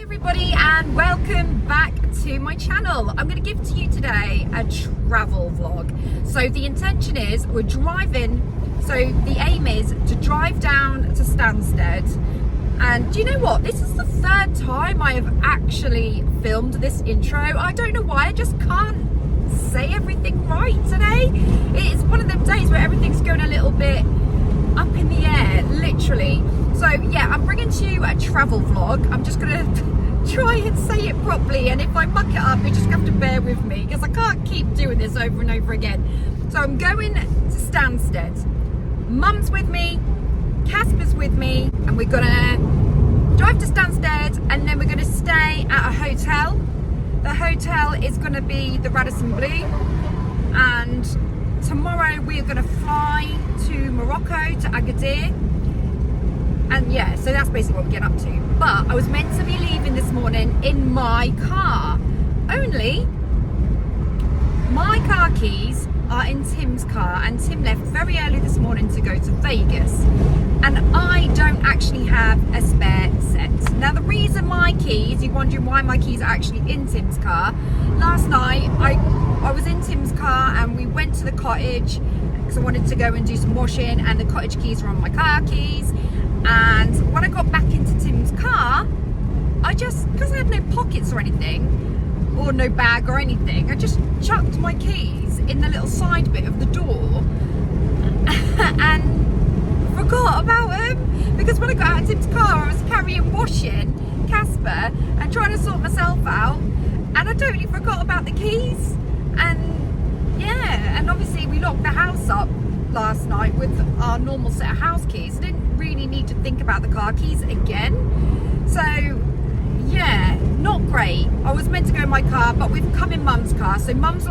everybody and welcome back to my channel. I'm going to give to you today a travel vlog. So the intention is we're driving, so the aim is to drive down to Stansted. And do you know what? This is the third time I have actually filmed this intro. I don't know why, I just can't say everything right today. It's one of them days where everything's going a little bit up in the air, literally. So yeah, I'm bringing to you a travel vlog. I'm just gonna try and say it properly, and if I muck it up, you just have to bear with me because I can't keep doing this over and over again. So I'm going to Stansted. Mum's with me, Casper's with me, and we're gonna drive to Stansted, and then we're gonna stay at a hotel. The hotel is gonna be the Radisson Blu, and tomorrow we are gonna fly to Morocco, to Agadir. And yeah, so that's basically what we're getting up to. But I was meant to be leaving this morning in my car. Only my car keys are in Tim's car, and Tim left very early this morning to go to Vegas. And I don't actually have a spare set. Now the reason my keys, you're wondering why my keys are actually in Tim's car. Last night I was in Tim's car and we went to the cottage because I wanted to go and do some washing, and the cottage keys were on my car keys. And when I got back into Tim's car, because I had no pockets or anything, or no bag or anything, I just chucked my keys in the little side bit of the door and forgot about them. Because when I got out of Tim's car, I was carrying washing, Casper, and trying to sort myself out, and I totally forgot about the keys. And yeah, and obviously we locked the house up last night with our normal set of house keys. I didn't really need to think about the car keys again. So yeah, not great. I was meant to go in my car, but we've come in Mum's car. So Mum's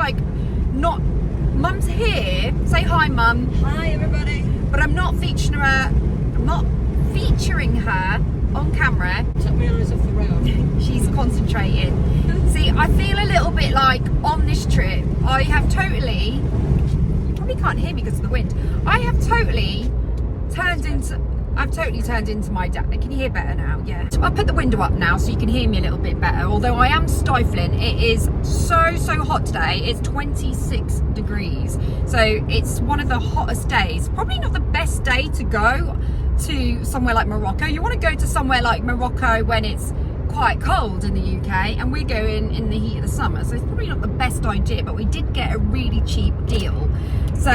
Mum's here. Say hi, Mum. Hi everybody. But I'm not featuring her on camera. Took my eyes off the road. She's concentrating. See, I feel a little bit like on this trip I have totally, you probably can't hear me because of the wind, I've totally turned into my dad. Can you hear better now? Yeah. So I'll put the window up now so you can hear me a little bit better, although I am stifling. It is so hot today. It's 26 degrees. So it's one of the hottest days. Probably not the best day to go to somewhere like Morocco. You want to go to somewhere like Morocco when it's quite cold in the UK, and we're going in the heat of the summer, so it's probably not the best idea, but we did get a really cheap deal. So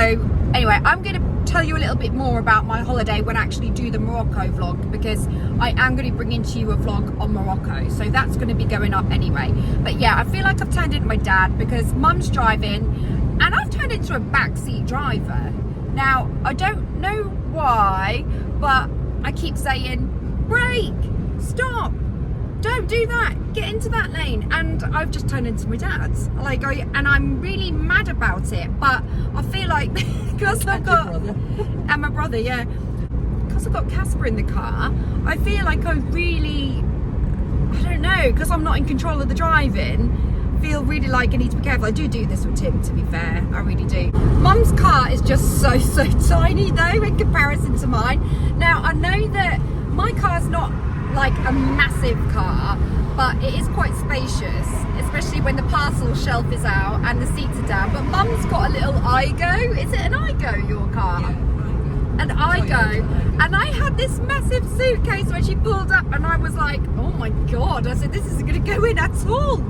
anyway, I'm going to tell you a little bit more about my holiday when I actually do the Morocco vlog, because I am going to be bringing to you a vlog on Morocco, so that's going to be going up anyway. But yeah, I feel like I've turned into my dad because Mum's driving and I've turned into a backseat driver. Now I don't know why, but I keep saying brake, stop, don't do that, get into that lane, and I've just turned into my dad's. And I'm really mad about it, but I feel like because I've got and my brother, yeah, because I've got Casper in the car, I feel like I really, I don't know, because I'm not in control of the driving, feel really like I need to be careful. I do this with Tim, to be fair, I really do. Mum's car is just so tiny though in comparison to mine. Now I know that my car's not like a massive car, but it is quite spacious, especially when the parcel shelf is out and the seats are down. But Mum's got a little Igo. Is it an Igo, your car? Yeah, an Igo. And I had this massive suitcase when she pulled up, and I was like, oh my god, I said this isn't going to go in at all.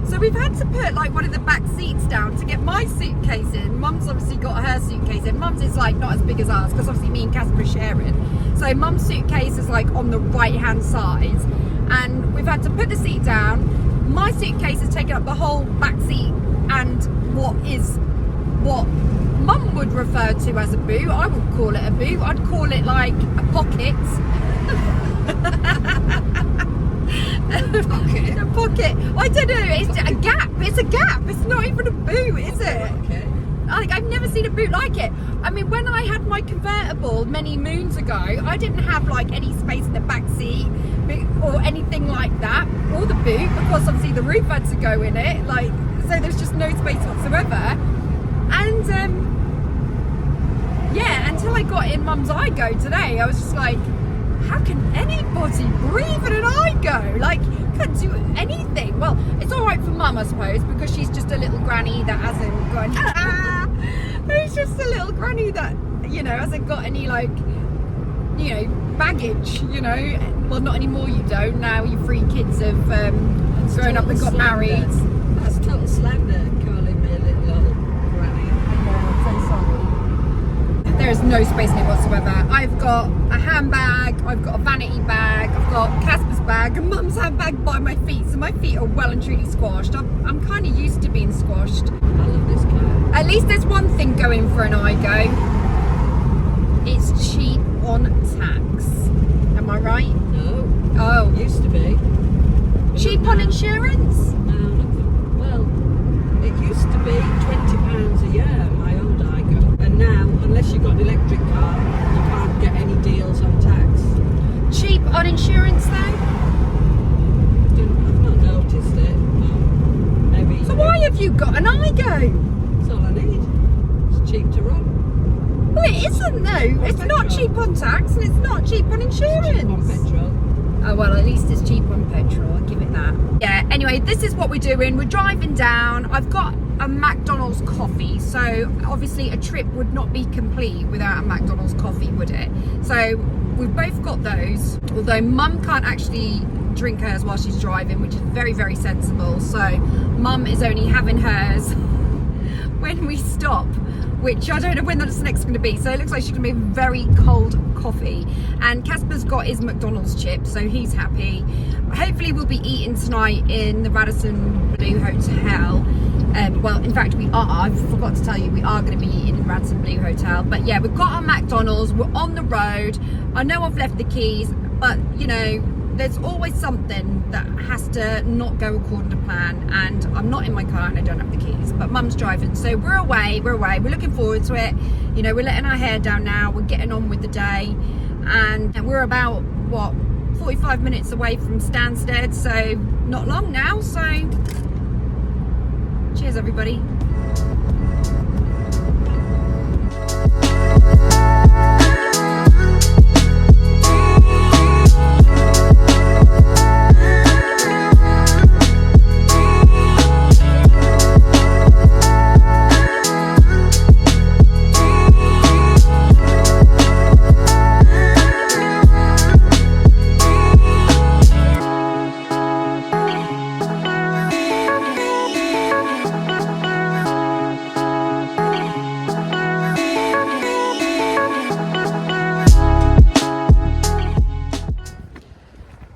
So we've had to put like one of the back seats down to get my suitcase in. Mum's obviously got her suitcase in. Mum's is like not as big as ours because obviously me and Casper are sharing. So Mum's suitcase is like on the right hand side, and we've had to put the seat down. My suitcase has taken up the whole back seat, and what Mum would refer to as a boot, I wouldn't call it a boot. I'd call it like a pocket. A pocket. I don't know. It's a gap. It's a gap. It's not even a boot, is it? Okay. I've never seen a boot like it. I mean, when I had my convertible many moons ago, I didn't have like any space in the back seat or anything like that, or the boot, because obviously the roof had to go in it. Like, so there's just no space whatsoever. And yeah, until I got in Mum's Igo today, I was just like, how can anybody breathe in an Igo? Like, can't do anything. Well, it's all right for Mum, I suppose, because she's just a little granny that hasn't got it's just a little granny that, you know, hasn't got any, like, you know, baggage, you know. Well, not anymore, you don't. Now your 3 kids have grown up and got married. That's total slander, calling me a little old granny. I'm so sorry. There is no space in it whatsoever. I've got a handbag, I've got a vanity bag, I've got Casper's bag, and Mum's handbag by my feet. So my feet are well and truly squashed. I'm kind of used to being squashed. I love this car. At least there's one thing going for an iGo. It's cheap on tax. Am I right? No. Oh. Used to be. But Cheap not on now. insurance? No, not for, well, it used to be £20 a year, my old iGo. And now, unless you've got an electric car, you can't get any deals on tax. Cheap on insurance though? I've not noticed it. Maybe. So why have you got an iGo? That's all I need. It's cheap to run. Well, it isn't though. It's not petrol. cheap on tax and it's not cheap on insurance. Cheap on petrol. Oh well, at least it's cheap on petrol, I'll give it that. Yeah, anyway, this is what we're doing. We're driving down. I've got a McDonald's coffee, so obviously a trip would not be complete without a McDonald's coffee, would it? So we've both got those, although Mum can't actually drink hers while she's driving, which is very, very sensible. So Mum is only having hers when we stop, which I don't know when that's next going to be. So it looks like she's going to be very cold coffee. And Casper's got his McDonald's chip, so he's happy. Hopefully we'll be eating tonight in the Radisson Blue Hotel. Well, in fact, we are. I forgot to tell you, we are going to be eating in the Radisson Blue Hotel. But yeah, we've got our McDonald's. We're on the road. I know I've left the keys, but you know, there's always something that has to not go according to plan, and I'm not in my car and I don't have the keys, but Mum's driving, so we're away, we're looking forward to it. You know, we're letting our hair down now, we're getting on with the day, and we're about, what, 45 minutes away from Stansted, so not long now. So cheers everybody.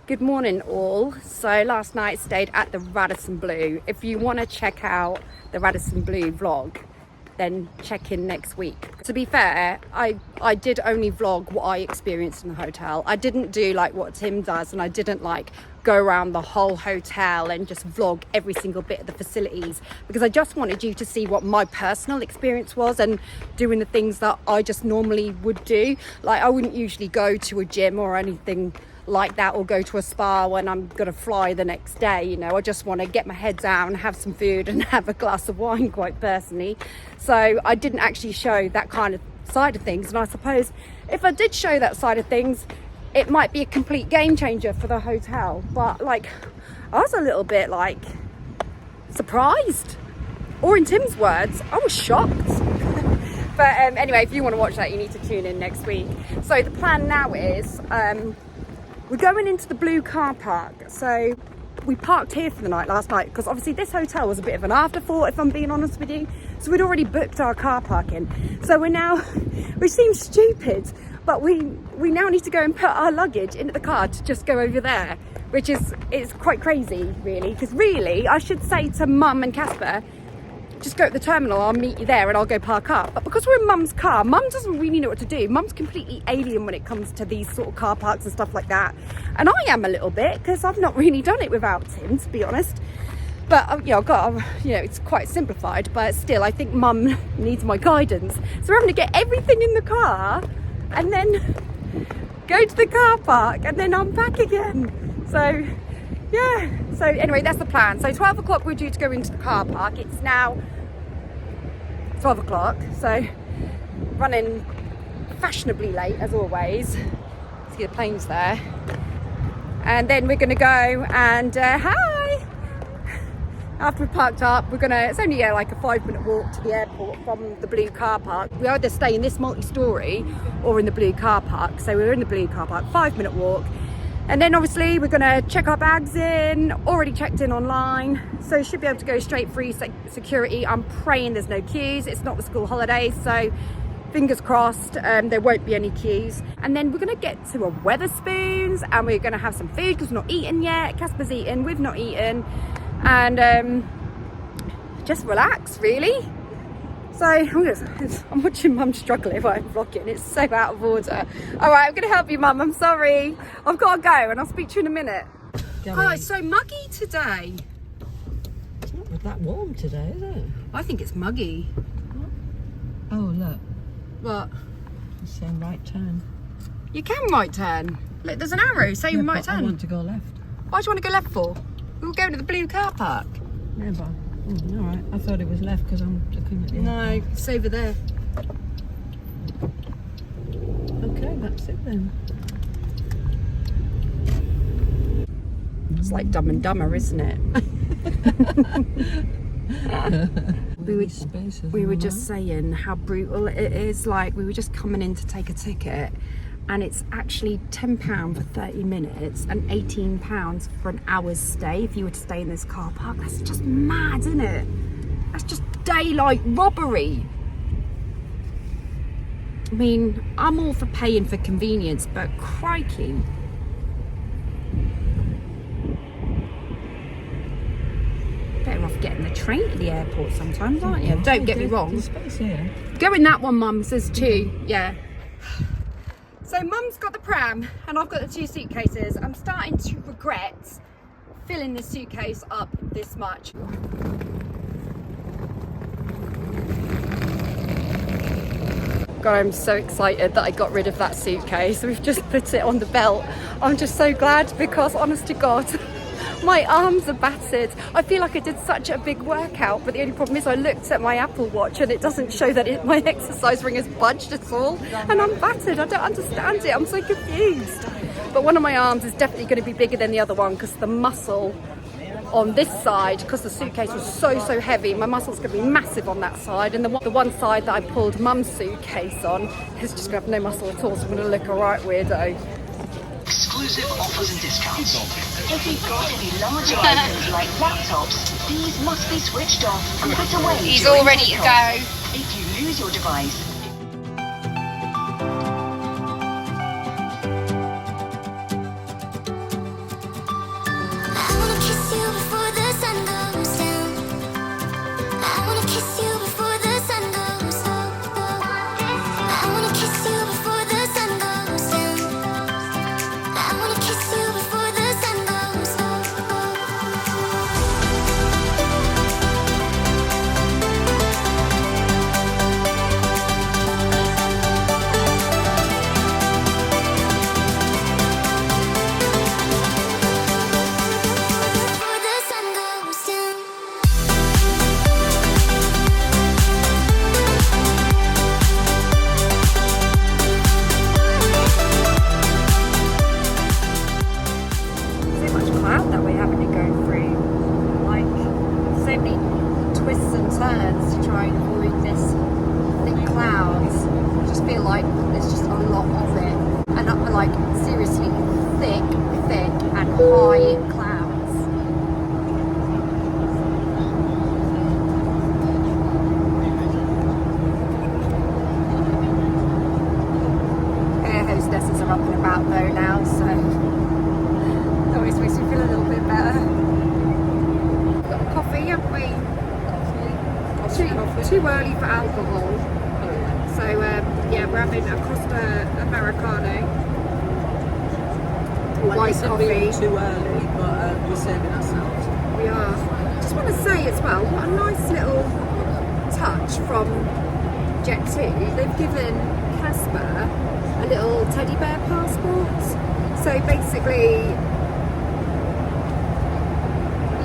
Good morning all. So last night stayed at the Radisson Blue. If you want to check out the Radisson Blue vlog, then check in next week. To be fair, I did only vlog what I experienced in the hotel. I didn't do like what Tim does, and I didn't like go around the whole hotel and just vlog every single bit of the facilities, because I just wanted you to see what my personal experience was and doing the things that I just normally would do. Like I wouldn't usually go to a gym or anything like that, or go to a spa when I'm gonna fly the next day. You know, I just want to get my head down, have some food and have a glass of wine, quite personally. So I didn't actually show that kind of side of things, and I suppose if I did show that side of things, it might be a complete game changer for the hotel. But like, I was a little bit like surprised, or in Tim's words, I was shocked. But anyway, if you want to watch that, you need to tune in next week. So the plan now is we're going into the blue car park. So we parked here for the night last night, because obviously this hotel was a bit of an afterthought, if I'm being honest with you. So we'd already booked our car parking. So we're now, which seems stupid, but we now need to go and put our luggage into the car to just go over there, which is quite crazy really, because really I should say to Mum and Casper, just go to the terminal, I'll meet you there and I'll go park up. But because we're in Mum's car, Mum doesn't really know what to do. Mum's completely alien when it comes to these sort of car parks and stuff like that. And I am a little bit, because I've not really done it without Tim, to be honest. But you know, I've got, you know, it's quite simplified, but still I think Mum needs my guidance. So we're having to get everything in the car and then go to the car park and then unpack again. So yeah, so anyway, that's the plan. So 12 o'clock we're due to go into the car park. It's now 12 o'clock, so running fashionably late as always. See the planes there. and then we're gonna go and hi. After we've parked up, it's only like a 5-minute walk to the airport from the blue car park. We either stay in this multi-storey or in the blue car park. So we're in the blue car park, 5-minute walk. And then obviously we're gonna check our bags in, already checked in online. So should be able to go straight through security. I'm praying there's no queues. It's not the school holidays, so fingers crossed there won't be any queues. And then we're gonna get to a Weatherspoons and we're gonna have some food because we've not eaten yet. Casper's eaten, we've not eaten. And just relax, really. So I'm watching Mum struggle while I'm vlogging. It's so out of order. All right, I'm gonna help you, Mum. I'm sorry. I've got to go, and I'll speak to you in a minute. Oh, it's so muggy today. It's not that warm today, is it? I think it's muggy. Oh, look. What? It's saying right turn. You can right turn. Look, there's an arrow saying right turn. I want to go left. Why do you want to go left for? We'll go to the blue car park. Yeah, but all right. I thought it was left because I'm looking at the No, it's over there. Okay, that's it then. It's like Dumb and Dumber, isn't it? we were just saying how brutal it is. Like, we were just coming in to take a ticket, and it's actually £10 for 30 minutes and £18 for an hour's stay if you were to stay in this car park. That's just mad, isn't it? That's just daylight robbery. I mean, I'm all for paying for convenience, but crikey. Better off getting the train to the airport sometimes, aren't you? Don't get me wrong. There's space here. Go in that one, Mum, says 2. Yeah. So Mum's got the pram and I've got the 2 suitcases. I'm starting to regret filling this suitcase up this much. God, I'm so excited that I got rid of that suitcase. We've just put it on the belt. I'm just so glad because, honest to God, my arms are battered. I feel like I did such a big workout, but the only problem is I looked at my Apple Watch and it doesn't show that my exercise ring has budged at all. And I'm battered. I don't understand it. I'm so confused. But one of my arms is definitely going to be bigger than the other one because the muscle on this side, because the suitcase was so heavy, my muscle's going to be massive on that side, and the one side that I pulled Mum's suitcase on is just going to have no muscle at all, so I'm going to look a right weirdo. Exclusive offers and discounts. If you've got any large items like laptops, these must be switched off and put away. He's all ready to go. If you lose your device, too early for alcohol, so yeah, we're having a Costa Americano, white coffee. Too early, but we're serving ourselves. We are. Just want to say as well, what a nice little touch from Jet2. They've given Casper a little teddy bear passport. So basically,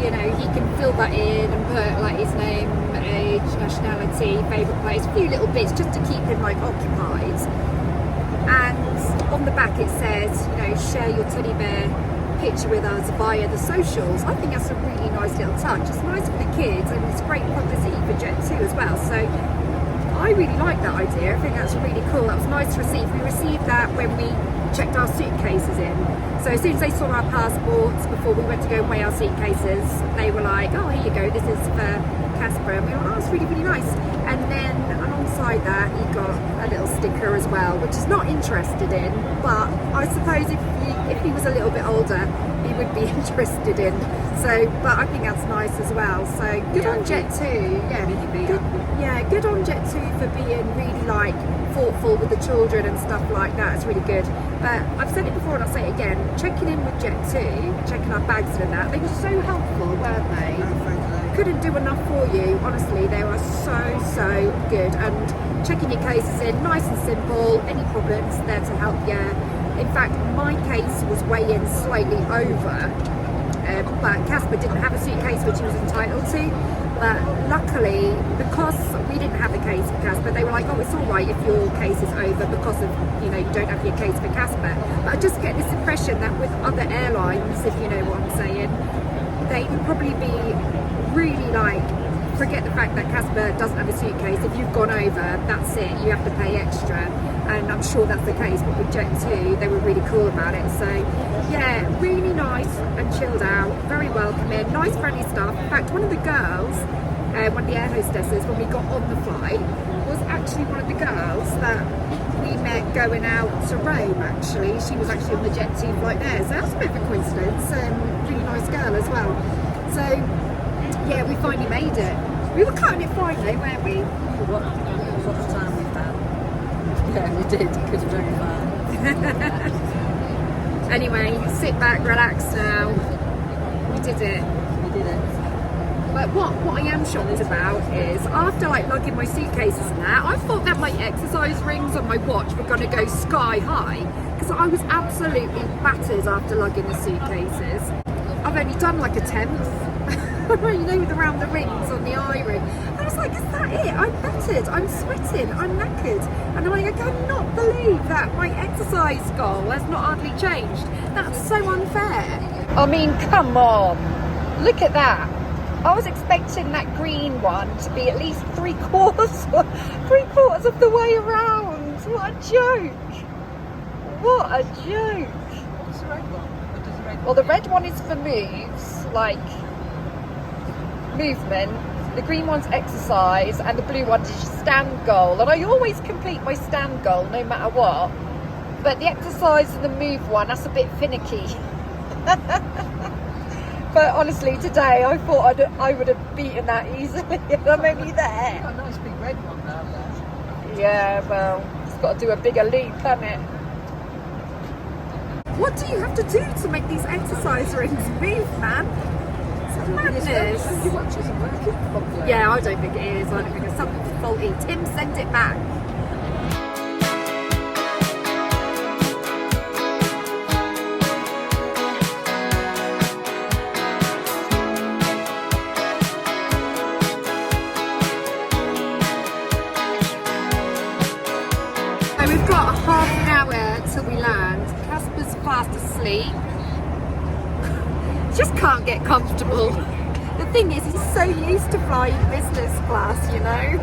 you know, he can fill that in and put like his name, age, nationality, favourite place, a few little bits just to keep him like occupied. And on the back it says, you know, share your teddy bear picture with us via the socials. I think that's a really nice little touch. It's nice for the kids and it's great publicity for Jet2 as well. So I really like that idea. I think that's really cool. That was nice to receive. We received that when we checked our suitcases in. So as soon as they saw our passports before we went to go and weigh our suitcases, they were like, oh, here you go, this is for Casper. And we were like, oh, it's really, really nice. And then alongside that, he got a little sticker as well, which he's not interested in, but I suppose if he was a little bit older, he would be interested in. So, but I think that's nice as well. So good on Jet2. Yeah, good on Jet2 for being really like thoughtful with the children and stuff like that. It's really good. But I've said it before and I'll say it again, checking in with Jet2, checking our bags and that, they were so helpful, weren't they? Couldn't do enough for you, honestly. They were so good. And checking your cases in, nice and simple, any problems, there to help you. In fact, my case was weighing slightly over, but Casper didn't have a suitcase which he was entitled to. But luckily, because we didn't have a case for Casper, they were like, oh, it's all right if your case is over because of, you know, you don't have your case for Casper. But I just get this impression that with other airlines, if you know what I'm saying, they would probably be really like, forget the fact that Casper doesn't have a suitcase. If you've gone over, that's it, you have to pay extra. And I'm sure that's the case, but with Jet2, they were really cool about it. So yeah, really nice and chilled out, very welcoming, nice friendly staff. In fact, one of the girls, one of the air hostesses, when we got on the flight, was actually one of the girls that we met going out to Rome, actually. She was actually on the Jet2 flight there, so that's a bit of a coincidence. Really nice girl as well. So yeah, we finally made it. We were cutting it fine though, weren't we? What time we had? Yeah, we did, because it was only fine. Anyway, sit back, relax now. We did it. We did it. But what I am shocked about is, after like lugging my suitcases and that, I thought that my exercise rings on my watch were going to go sky high, because I was absolutely battered after lugging the suitcases. I've only done like a 10th. You know, with around the rings on the eye ring. I was like, is that it? I'm battered, I'm sweating, I'm knackered. And I'm like, I cannot believe that my exercise goal has not hardly changed. That's so unfair. I mean, come on. Look at that. I was expecting that green one to be at least three quarters of the way around. What a joke. What a joke. What's the red one? What does the red one Well, the red one is for moves, like movement. The green one's exercise, and the blue one is your stand goal. And I always complete my stand goal no matter what. But the exercise and the move one, that's a bit finicky. But honestly, today I thought I would have beaten that easily, and I'm only there. You've got a nice big red one down there. Yeah, well, it's got to do a bigger leap, hasn't it? What do you have to do to make these exercise rings move, man? It's madness. Your watch isn't working properly. Yeah, I don't think it is. I don't think it's something faulty. Tim, send it back. So we've got half an hour till we land. Casper's fast asleep. Just can't get comfortable. The thing is, he's so used to flying business class, you know.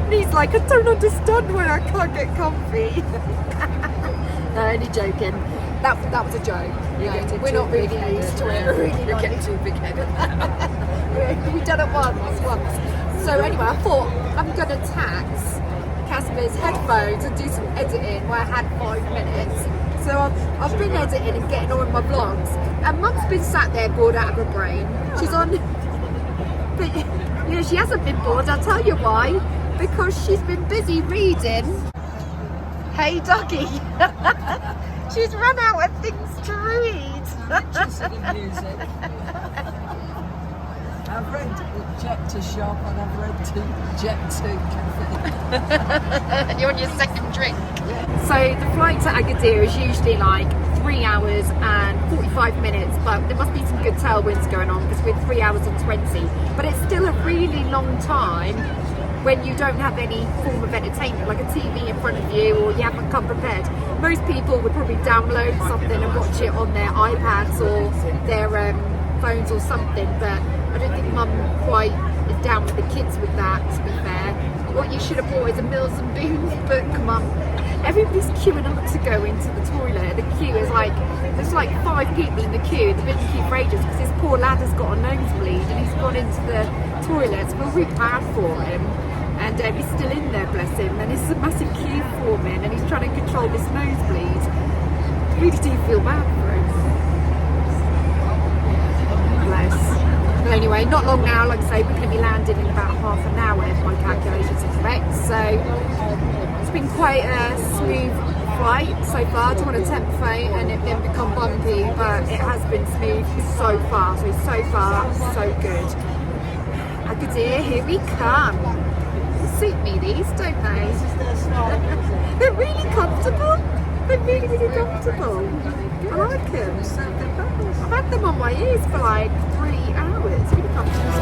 And he's like, I don't understand why I can't get comfy. No, only joking. That was a joke. We're not really used to it. We're really You're not getting used too big-headed. We've done it once. So anyway, I thought I'm going to tax Casper's headphones and do some editing where I had 5 minutes. So I've been editing and getting on with my vlogs, and Mum's been sat there bored out of her brain. She's on, but you know, she hasn't been bored, I'll tell you why, because she's been busy reading Hey Doggy. She's run out of things to read. Music. I've read Jet to Shop and I've read to Jet to Cafe. You're on your second drink. So the flight to Agadir is usually like 3 hours and 45 minutes, but there must be some good tailwinds going on because we're 3 hours and 20. But it's still a really long time when you don't have any form of entertainment, like a TV in front of you, or you haven't come prepared. Most people would probably download something and watch it on their iPads or their phones or something, but I don't think Mum quite is down with the kids with that, to be fair. What you should have bought is a Mills and Boons book, Mum. Everybody's queuing up to go into the toilet. The queue is like, there's like 5 people in the queue. They've been in the queue for ages because this poor lad has got a nosebleed and he's gone into the toilet. We're really bad for him. And he's still in there, bless him. And it's a massive queue forming and he's trying to control this nosebleed. I really do feel bad for him. Bless. But anyway, not long now, like I say, we're going to be landing in about half an hour if my calculations are correct. So it's been quite a smooth flight so far. I don't want to tempt fate and it then become bumpy, but it has been smooth so far. So far, so good. Agadir, here we come. They suit me, these, don't they? They're really comfortable. They're really, really comfortable. I like them. I've had them on my ears for like 3 hours. Really comfortable.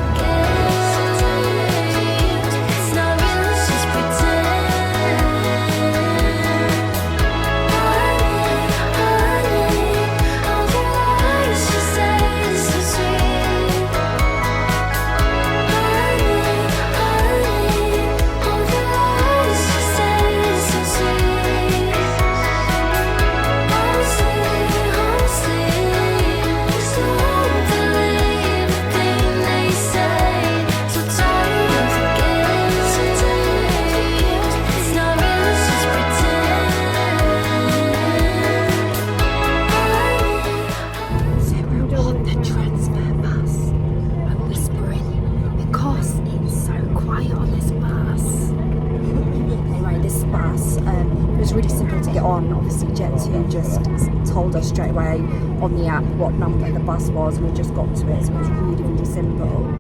Told us straight away on the app what number the bus was, and we just got to it, so it was really, really simple.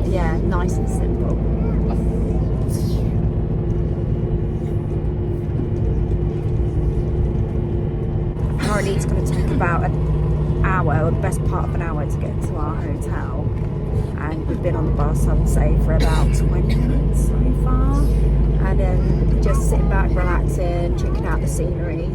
Yeah, nice and simple. Apparently it's going to take about an hour, or the best part of an hour, to get to our hotel, and we've been on the bus, I would say, for about 20 minutes so far, and then just sitting back, relaxing, checking out the scenery.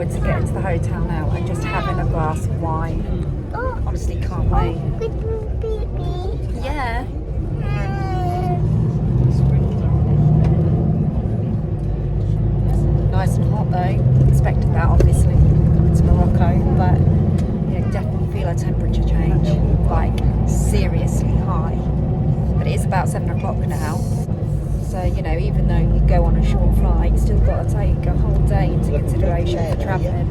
To get into the hotel now and just having a glass of wine. Honestly, can't wait. Yeah. Nice and hot though. Expected that, obviously, coming to Morocco, but yeah, definitely feel a temperature change, like seriously high. But it is about 7 o'clock now. So, you know, even though you go on a short flight, you still got to take a whole day into consideration for travelling.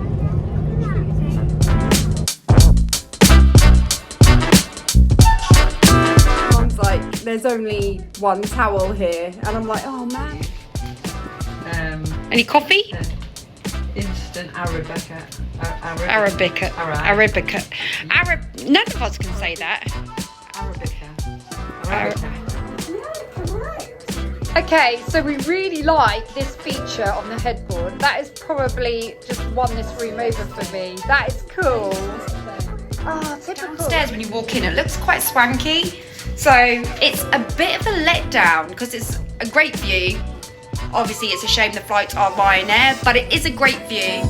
Mom's like, there's only one towel here, and I'm like, oh man. Any coffee? Instant Arabica. Arabica. None of us can say that. Arabica. Okay, so we really like this feature on the headboard. That has probably just won this room over for me. That is cool. Oh, typical. Downstairs when you walk in, it looks quite swanky. So it's a bit of a letdown because it's a great view. Obviously, it's a shame the flights are Ryanair, but it is a great view.